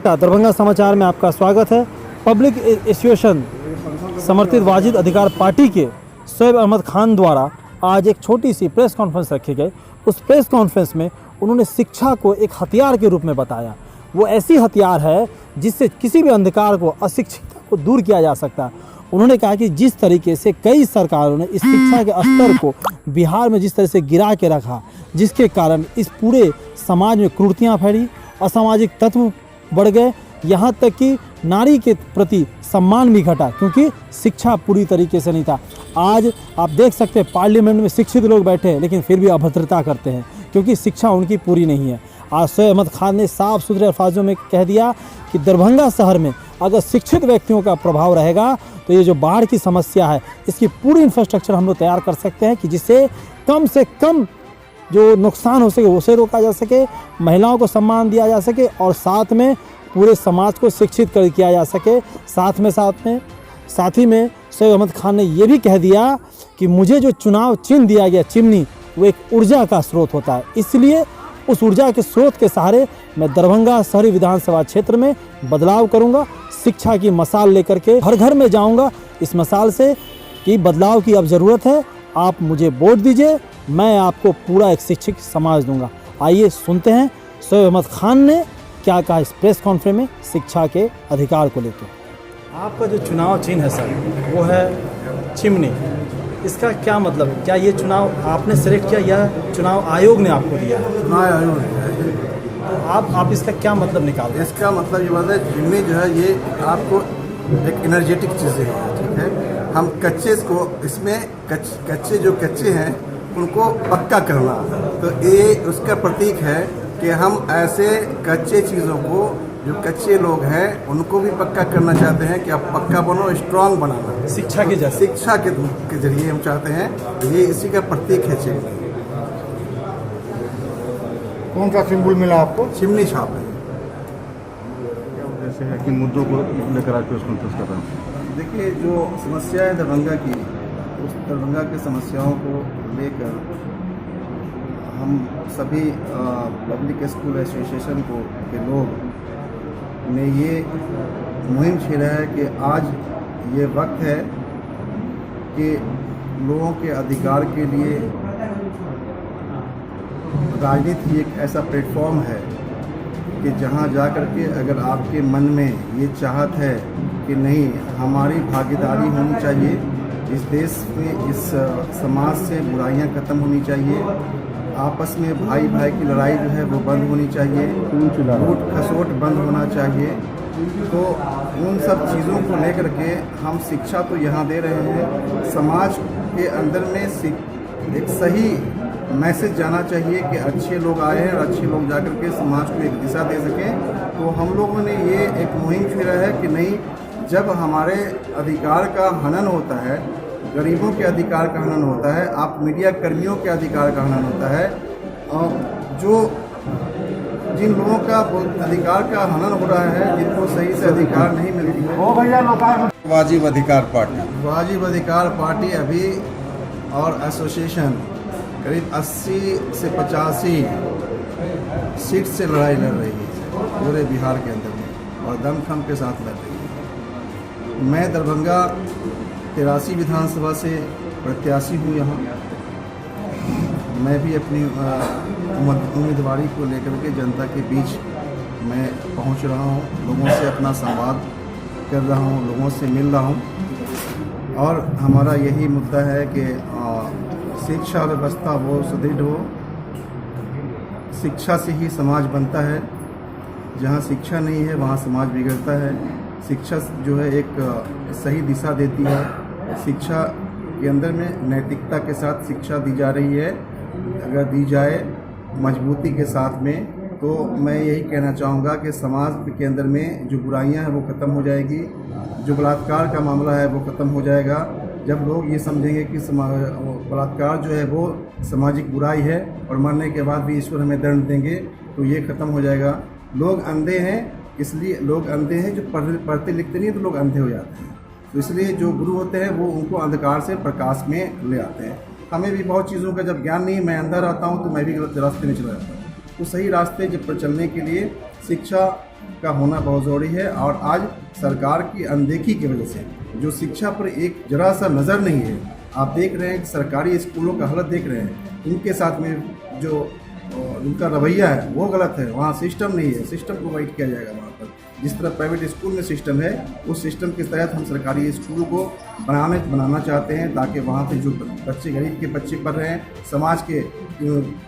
दरभंगा समाचार में आपका स्वागत है। पब्लिक एसोसिएशन समर्थित वाजिद अधिकार पार्टी के शोएब अहमद खान द्वारा आज एक छोटी सी प्रेस कॉन्फ्रेंस रखी गई। उस प्रेस कॉन्फ्रेंस में उन्होंने शिक्षा को एक हथियार के रूप में बताया। वो ऐसी हथियार है जिससे किसी भी अंधकार को, अशिक्षितता को दूर किया जा सकता है। उन्होंने कहा कि जिस तरीके से कई सरकारों ने इस शिक्षा के स्तर को बिहार में जिस तरह से गिरा के रखा, जिसके कारण इस पूरे समाज में क्रूरतियाँ फैली, असामाजिक तत्व बढ़ गए, यहाँ तक कि नारी के प्रति सम्मान भी घटा क्योंकि शिक्षा पूरी तरीके से नहीं था। आज आप देख सकते हैं पार्लियामेंट में शिक्षित लोग बैठे हैं लेकिन फिर भी अभद्रता करते हैं क्योंकि शिक्षा उनकी पूरी नहीं है। आज शोएब अहमद खान ने साफ सुथरे अल्फाजों में कह दिया कि दरभंगा शहर में अगर शिक्षित व्यक्तियों का प्रभाव रहेगा तो ये जो बाढ़ की समस्या है इसकी पूरी इंफ्रास्ट्रक्चर हम लोग तैयार कर सकते हैं कि जिससे कम से कम जो नुकसान हो सके उसे रोका जा सके, महिलाओं को सम्मान दिया जा सके और साथ में पूरे समाज को शिक्षित किया जा सके। साथ ही में शोएब अहमद खान ने ये भी कह दिया कि मुझे जो चुनाव चिन्ह दिया गया चिमनी, वो एक ऊर्जा का स्रोत होता है, इसलिए उस ऊर्जा के स्रोत के सहारे मैं दरभंगा शहरी विधानसभा क्षेत्र में बदलाव करूंगा। शिक्षा की मशाल लेकर के घर घर में जाऊंगा इस मशाल से कि बदलाव की अब ज़रूरत है, आप मुझे वोट दीजिए, मैं आपको पूरा एक शिक्षित समाज दूंगा। आइए सुनते हैं शोएब अहमद खान ने क्या कहा इस प्रेस कॉन्फ्रेंस में शिक्षा के अधिकार को लेकर। आपका जो चुनाव चिन्ह है सर वो है चिमनी, इसका क्या मतलब है? क्या ये चुनाव आपने सेलेक्ट किया या चुनाव आयोग ने आपको दिया है? चुनाव आयोग ने। आप इसका क्या मतलब निकाल रहे हैं? इसका मतलब ये बात है, चिमनी जो है ये आपको एक एनर्जेटिक चीज़ें है, ठीक है। हम कच्चे को इसमें कच्चे जो कच्चे हैं उनको पक्का करना, तो ये उसका प्रतीक है कि हम ऐसे कच्चे चीज़ों को, जो कच्चे लोग हैं उनको भी पक्का करना चाहते हैं कि आप पक्का बनो, स्ट्रांग बनाना शिक्षा के जरिए। शिक्षा के जरिए हम चाहते हैं, ये इसी का प्रतीक है चिमनी। कौन सा सिंबल मिला आपको? चिमनी छाप है। जैसे है कि मुद्दों को लेकर आज प्रेस कॉन्फ्रेंस कर रहे हैं। देखिए, जो समस्या है दरभंगा की, उस दरभंगा की समस्याओं को लेकर हम सभी पब्लिक स्कूल एसोसिएशन के लोग ने ये मुहिम छेड़ा है कि आज ये वक्त है कि लोगों के अधिकार के लिए राजनीति एक ऐसा प्लेटफॉर्म है कि जहां जाकर के अगर आपके मन में ये चाहत है कि नहीं, हमारी भागीदारी होनी चाहिए, इस देश में इस समाज से बुराइयां खत्म होनी चाहिए, आपस में भाई भाई की लड़ाई जो है वो बंद होनी चाहिए, लूट खसोट बंद होना चाहिए, तो उन सब चीज़ों को लेकर के हम शिक्षा तो यहाँ दे रहे हैं, समाज के अंदर में एक सही मैसेज जाना चाहिए कि अच्छे लोग आए हैं और अच्छे लोग जाकर के समाज को एक दिशा दे सकें। तो हम लोगों ने ये एक मुहिम छेड़ा है कि नहीं, जब हमारे अधिकार का हनन होता है, गरीबों के अधिकार का हनन होता है, आप मीडिया कर्मियों के अधिकार का हनन होता है, और जिन लोगों का अधिकार का हनन हो रहा है, जिनको सही से अधिकार नहीं मिलती है, वाजिब अधिकार पार्टी, वाजिब अधिकार पार्टी अभी और एसोसिएशन करीब 80 से 85 सीट से लड़ाई लड़ रही है पूरे बिहार के अंदर में और दमखम के साथ लड़ रही है। मैं दरभंगा 83 विधानसभा से प्रत्याशी हूँ यहाँ। मैं भी अपनी उम्मीदवारी को लेकर के जनता के बीच मैं पहुँच रहा हूँ, लोगों से अपना संवाद कर रहा हूँ, लोगों से मिल रहा हूँ और हमारा यही मुद्दा है कि शिक्षा व्यवस्था वो सुदृढ़ हो। शिक्षा से ही समाज बनता है, जहाँ शिक्षा नहीं है वहाँ समाज बिगड़ता है। शिक्षा जो है एक सही दिशा देती है, शिक्षा के अंदर में नैतिकता के साथ शिक्षा दी जा रही है, अगर दी जाए मजबूती के साथ में, तो मैं यही कहना चाहूँगा कि समाज के अंदर में जो बुराइयां हैं वो ख़त्म हो जाएगी, जो बलात्कार का मामला है वो ख़त्म हो जाएगा। जब लोग ये समझेंगे कि बलात्कार जो है वो सामाजिक बुराई है और मरने के बाद भी ईश्वर हमें दंड देंगे, तो ये ख़त्म हो जाएगा। लोग अंधे हैं, इसलिए लोग अंधे हैं, जो पढ़ते लिखते नहीं तो लोग अंधे हो जाते हैं, तो इसलिए जो गुरु होते हैं वो उनको अंधकार से प्रकाश में ले आते हैं। हमें भी बहुत चीज़ों का जब ज्ञान नहीं, मैं अंधा रहता हूँ तो मैं भी गलत रास्ते में चला जाता हूँ। तो सही रास्ते पर चलने के लिए शिक्षा का होना बहुत ज़रूरी है। और आज सरकार की अनदेखी की वजह से जो शिक्षा पर एक जरा सा नज़र नहीं है, आप देख रहे हैं कि सरकारी स्कूलों का हालत देख रहे हैं, इनके साथ में जो उनका रवैया है वो गलत है। वहाँ सिस्टम नहीं है, सिस्टम प्रोवाइड किया जाएगा वहाँ पर। जिस तरह प्राइवेट स्कूल में सिस्टम है, उस सिस्टम के तहत हम सरकारी स्कूलों को बनाना चाहते हैं, ताकि वहाँ पे जो बच्चे गरीब के बच्चे पढ़ रहे हैं, समाज के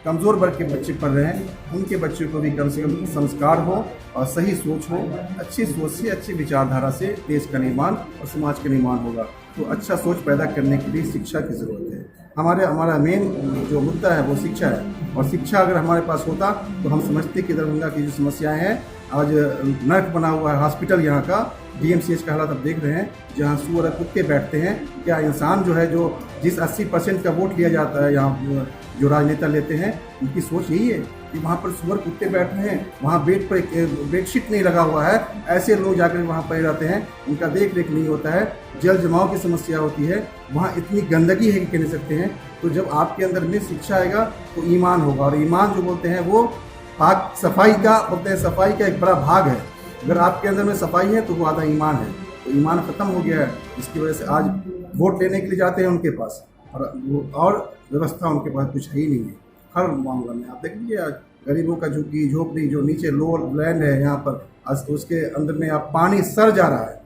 कमज़ोर वर्ग के बच्चे पढ़ रहे हैं, उनके बच्चों को भी कम से कम संस्कार हो और सही सोच हो। अच्छी सोच से, अच्छी विचारधारा से देश का निर्माण और समाज का निर्माण होगा। तो अच्छा सोच पैदा करने के लिए शिक्षा की ज़रूरत है। हमारा मेन जो मुद्दा है वो शिक्षा है, और शिक्षा अगर हमारे पास होता तो हम समझते कि दरभंगा की जो समस्याएं हैं, आज नर्क बना हुआ है हॉस्पिटल यहाँ का, DMCH का हालात आप देख रहे हैं, जहाँ सुअर कुत्ते बैठते हैं। क्या इंसान जो है, जो जिस 80% का वोट लिया जाता है यहाँ जो राजनेता लेते हैं, उनकी सोच यही है कि वहाँ पर सुअर कुत्ते बैठ रहे हैं, वहाँ बेड पर बेडशीट नहीं लगा हुआ है, ऐसे लोग जाकर वहाँ पड़े रहते हैं, उनका देख रेख नहीं होता है, जल जमाव की समस्या होती है, वहाँ इतनी गंदगी है कि कह नहीं सकते हैं। तो जब आपके अंदर में शिक्षा आएगा तो ईमान होगा, और ईमान जो बोलते हैं वो पाक सफाई का बोलते हैं, सफाई का एक बड़ा भाग है। अगर आपके अंदर में सफाई है तो वो आधा ईमान है। तो ईमान ख़त्म हो गया है, इसकी वजह से आज वोट लेने के लिए जाते हैं उनके पास, और व्यवस्था उनके पास कुछ है ही नहीं है। हर मामला में आप देख लीजिए, आज गरीबों का झुग्गी झोपड़ी जो नीचे लोअर लैंड है यहाँ पर, उसके अंदर में आप पानी सर जा रहा है।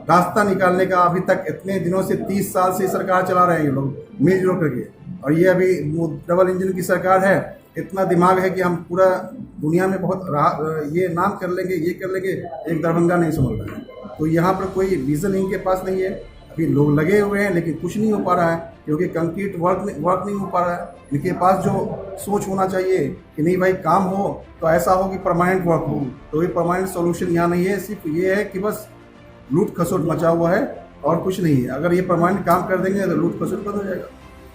रास्ता निकालने का अभी तक इतने दिनों से 30 साल से सरकार चला रहे हैं ये लोग मिलजुल करके, और ये अभी वो डबल इंजन की सरकार है। इतना दिमाग है कि हम पूरा दुनिया में बहुत ये नाम कर लेंगे, ये कर लेंगे, एक दरभंगा नहीं संभल रहा है। तो यहाँ पर कोई विज़न इनके पास नहीं है। अभी लोग लगे हुए हैं लेकिन कुछ नहीं हो पा रहा है, क्योंकि कंक्रीट वर्क नहीं हो पा रहा है। इनके पास जो सोच होना चाहिए कि नहीं भाई काम हो तो ऐसा हो कि परमानेंट वर्क हो, तो ये परमानेंट सोल्यूशन यहाँ नहीं है। सिर्फ ये है कि बस लूट खसोट मचा हुआ है और कुछ नहीं है। अगर ये परमानेंट काम कर देंगे तो लूट खसोट बंद हो जाएगा।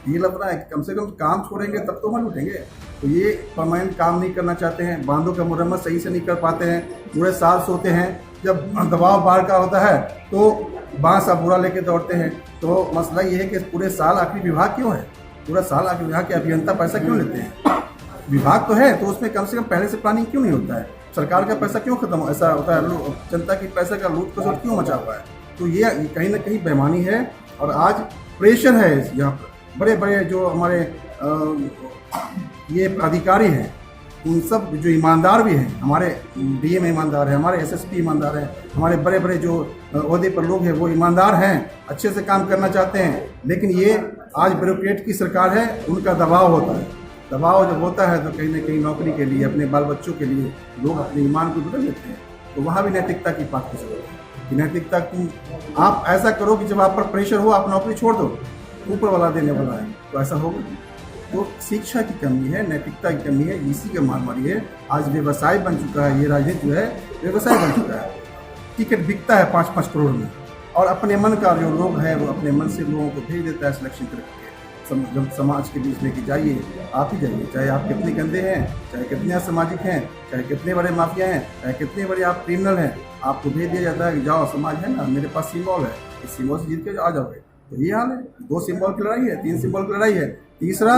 ये लग रहा है कि कम से कम काम छोड़ेंगे तब तो हम लूटेंगे। तो ये परमानेंट काम नहीं करना चाहते हैं, बांधों का मुरम्मत सही से नहीं कर पाते हैं, पूरे साल सोते हैं। जब दबाव बाढ़ का होता है तो बांस अब बुरा लेके दौड़ते हैं। तो मसला ये है कि पूरे साल आखिरी विभाग क्यों है, पूरा साल आखिरी विभाग के अभियंता पैसा क्यों लेते हैं? विभाग तो है तो उसमें कम से कम पहले से प्लानिंग क्यों नहीं होता है? सरकार का पैसा क्यों खत्म ऐसा होता है? जनता की पैसे का लूट खसोट क्यों मचा हुआ है? तो ये कहीं ना कहीं बेईमानी है। और आज प्रेशर है यहाँ पर, बड़े बड़े जो हमारे ये अधिकारी हैं, उन सब जो ईमानदार भी हैं, हमारे DM ईमानदार है, हमारे SSP ईमानदार हैं, हमारे बड़े बड़े जो ओहदे पर लोग हैं वो ईमानदार हैं, अच्छे से काम करना चाहते हैं। लेकिन ये आज ब्यूरोक्रेट की सरकार है, उनका दबाव होता है। दबाव जब होता है तो कहीं ना कहीं नौकरी के लिए, अपने बाल बच्चों के लिए लोग अपने ईमान को बदल लेते हैं। तो वहाँ भी नैतिकता की बात की जरूरत है कि नैतिकता तुम आप ऐसा करो कि जब आप पर प्रेशर हो आप नौकरी छोड़ दो, ऊपर वाला देने वाला है, तो ऐसा होगा। तो शिक्षा की कमी है, नैतिकता की कमी है, इसी का महामारी है। आज व्यवसाय बन चुका है, ये राजनीति जो है व्यवसाय बन चुका है। टिकट बिकता है 5-5 करोड़ में, और अपने मन का जो लोग हैं वो अपने मन से लोगों को भेज देता है सिलेक्शन करके। जब समाज के बीच लेके जाइए, आप ही जाइए, चाहे आप कितने गंदे हैं, चाहे कितने असामाजिक हैं, चाहे कितने बड़े माफिया हैं, चाहे कितने बड़े आप क्रिमिनल हैं, आपको भेज दिया जाता है कि जाओ समाज है ना, मेरे पास सिंबल है, इस सिंबल से जीत के आ जाओगे। तो ये हाल है। 2 सिंबल की लड़ाई है, 3 सिंबल की लड़ाई है। तीसरा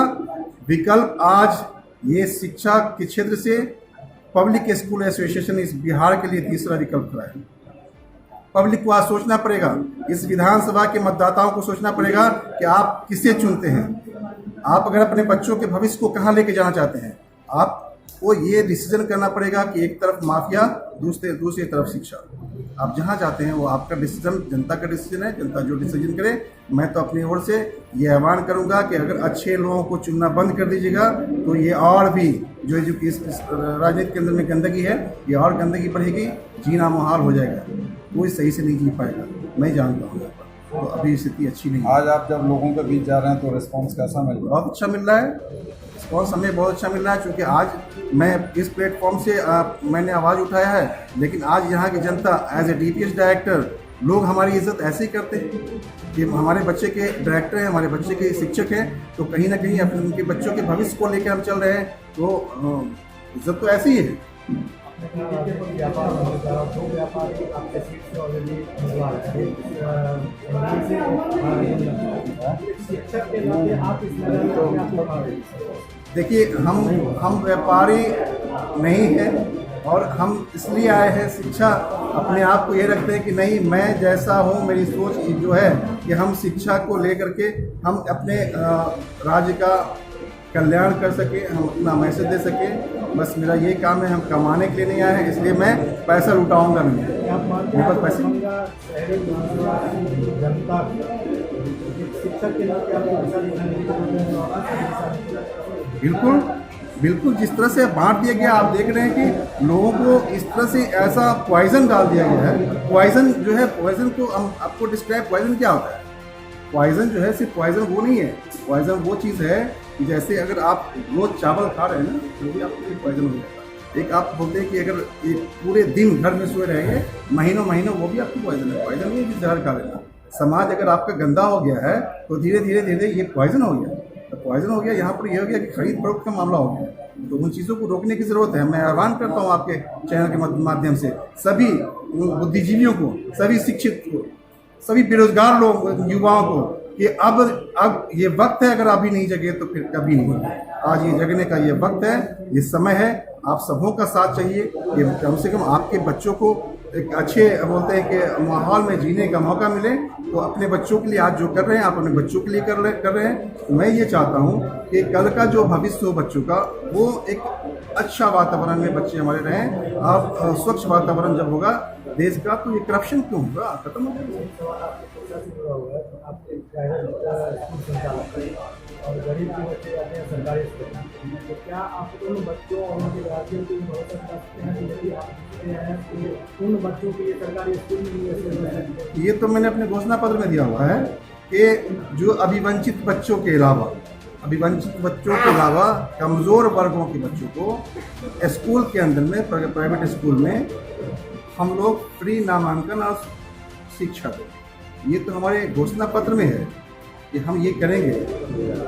विकल्प आज ये शिक्षा के क्षेत्र से पब्लिक स्कूल एसोसिएशन इस बिहार के लिए तीसरा विकल्प खड़ा है। पब्लिक को आज सोचना पड़ेगा, इस विधानसभा के मतदाताओं को सोचना पड़ेगा कि आप किसे चुनते हैं। आप अगर अपने बच्चों के भविष्य को कहाँ लेके जाना चाहते हैं, आपको ये डिसीजन करना पड़ेगा कि एक तरफ माफिया, दूसरी तरफ शिक्षा। आप जहाँ जाते हैं वो आपका डिसीजन, जनता का डिसीजन है। जनता जो डिसीजन करे, मैं तो अपनी ओर से ये आह्वान करूँगा कि अगर अच्छे लोगों को चुनना बंद कर दीजिएगा तो ये और भी जो इस राजनीति के अंदर में गंदगी है, ये और गंदगी बढ़ेगी, जीना मुहाल हो जाएगा, कोई सही से नहीं जी पाएगा। मैं जानता हूँ तो अभी स्थिति अच्छी नहीं है। आज आप जब लोगों के बीच जा रहे हैं तो रिस्पांस कैसा मिल रहा है? बहुत अच्छा मिल रहा है, रिस्पॉन्स हमें बहुत अच्छा मिल रहा है, क्योंकि आज मैं इस प्लेटफॉर्म से मैंने आवाज़ उठाया है, लेकिन आज यहाँ की जनता एज ए DPS डायरेक्टर, लोग हमारी इज्जत ऐसे ही करते हैं कि हमारे बच्चे के डायरेक्टर हैं, हमारे बच्चे के शिक्षक हैं, तो कहीं ना कहीं अपने उनके बच्चों के भविष्य को लेकर हम चल रहे हैं, तो इज्जत तो ऐसी ही है। शिक्षक के नाते आप इस मैदान में अपने आप को खड़ा रखिए। देखिए, हम व्यापारी नहीं हैं और हम इसलिए आए हैं, शिक्षा अपने आप को ये रखते हैं कि नहीं, मैं जैसा हूँ, मेरी सोच जो है कि हम शिक्षा को लेकर के हम अपने राज्य का कल्याण कर सके, हम अपना मैसेज दे सके। बस मेरा ये काम है, हम कमाने के लिए नहीं आए हैं, इसलिए मैं पैसा लुटाऊंगा नहीं। मेरे पास पैसे जनता शिक्षक के नाते बिल्कुल बिल्कुल जिस तरह से बांट दिया गया, आप देख रहे हैं कि लोगों को इस तरह से ऐसा पॉइजन डाल दिया गया है। पॉइजन जो है, पॉइजन को हम आपको डिस्क्राइब, पॉइजन क्या होता है? पॉइजन जो है सिर्फ पॉइजन वो नहीं है। पॉइजन वो चीज़ है कि जैसे अगर आप रोज चावल खा रहे हैं ना, तो भी आपके लिए पॉइजन हो जाता है। एक आप बोलते हैं कि अगर ये पूरे दिन घर में सोए रहेंगे महीनों महीनों, वो भी आपकी पॉइजन है। पॉइजन नहीं है कि जहर खा लेना। समाज अगर आपका गंदा हो गया है तो धीरे धीरे धीरे ये पॉइजन हो गया। तो पॉइजन हो गया, यहाँ पर ये हो गया कि खरीद फरोख्त का मामला हो गया। तो उन चीज़ों को रोकने की ज़रूरत है। मैं आह्वान करता हूँ आपके चैनल के माध्यम से सभी बुद्धिजीवियों को, सभी शिक्षित को, सभी बेरोजगार लोग, युवाओं को कि अब ये वक्त है। अगर अभी नहीं जगे तो फिर कभी नहीं। आज ये जगने का ये वक्त है, ये समय है। आप सबों का साथ चाहिए। ये कम से कम आपके बच्चों को एक अच्छे बोलते हैं कि माहौल में जीने का मौका मिले। तो अपने बच्चों के लिए आज जो कर रहे हैं, आप अपने बच्चों के लिए कर रहे हैं। मैं ये चाहता हूँ कि कल का जो भविष्य हो बच्चों का, वो एक अच्छा वातावरण में बच्चे हमारे रहें। आप स्वच्छ वातावरण जब होगा देश का, तो ये करप्शन क्यों होगा? खत्म हो जाएगा। और गरीब के बच्चे जाते हैं सरकारी स्कूल, तो क्या आप उन बच्चों और उनके गार्जियन को भरोसा कर सकते हैं कि यदि आप उन बच्चों के लिए सरकारी स्कूल में? ये तो मैंने अपने घोषणा पत्र में दिया हुआ है कि जो अभिवंचित बच्चों के अलावा, कमज़ोर वर्गों के बच्चों को स्कूल के अंदर में, प्राइवेट स्कूल में हम लोग फ्री नामांकन और शिक्षा दें। ये तो हमारे घोषणा पत्र में है कि हम ये करेंगे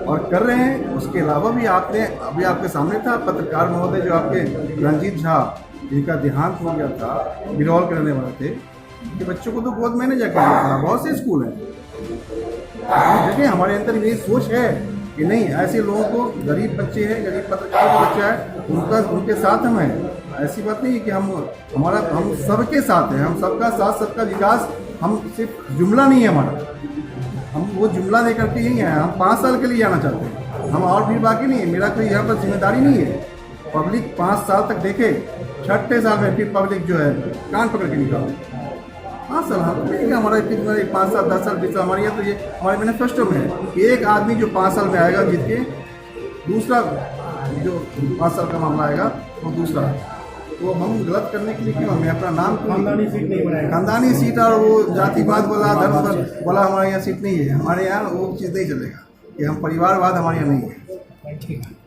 और कर रहे हैं। उसके अलावा भी आपने अभी आपके सामने था पत्रकार महोदय जो आपके रंजीत झा, जिनका देहांत हो गया था, बिरौल करने वाले थे, कि बच्चों को तो गोद में नहीं जाकर लिया था। बहुत से स्कूल हैं देखिए, हमारे अंदर ये सोच है कि नहीं, ऐसे लोगों को, गरीब बच्चे हैं, गरीब पत्रकार का बच्चा है, उनके साथ हम हैं। ऐसी बात नहीं है कि हम सबके साथ हैं। हम सबका साथ, सबका विकास, हम सिर्फ जुमला नहीं है हमारा। हम वो जुमला लेकर के यही हैं। हम 5 साल के लिए जाना चाहते हैं, हम और भी बाकी नहीं है। मेरा कोई यहाँ पर जिम्मेदारी नहीं है। पब्लिक 5 साल तक देखे, 6ठे साल में फिर पब्लिक जो है कान पकड़ के निकाले। 5 साल हम हमारा 5 साल 10 साल 20 साल हमारी है। तो ये हमारे मैनिफेस्टो में है कि एक आदमी जो 5 साल में आएगा जीत के, दूसरा जो 5 साल का मामला आएगा वो दूसरा। तो हम गलत करने के लिए क्यों, हमें अपना नाम खानदानी सीट नहीं बनाएगा। खानदानी सीट और वो जातिवाद वाला, धर्म वाला हमारे यहाँ सीट नहीं है। हमारे यहाँ वो चीज़ नहीं चलेगा कि हम परिवारवाद हमारे यहाँ नहीं है। ठीक है।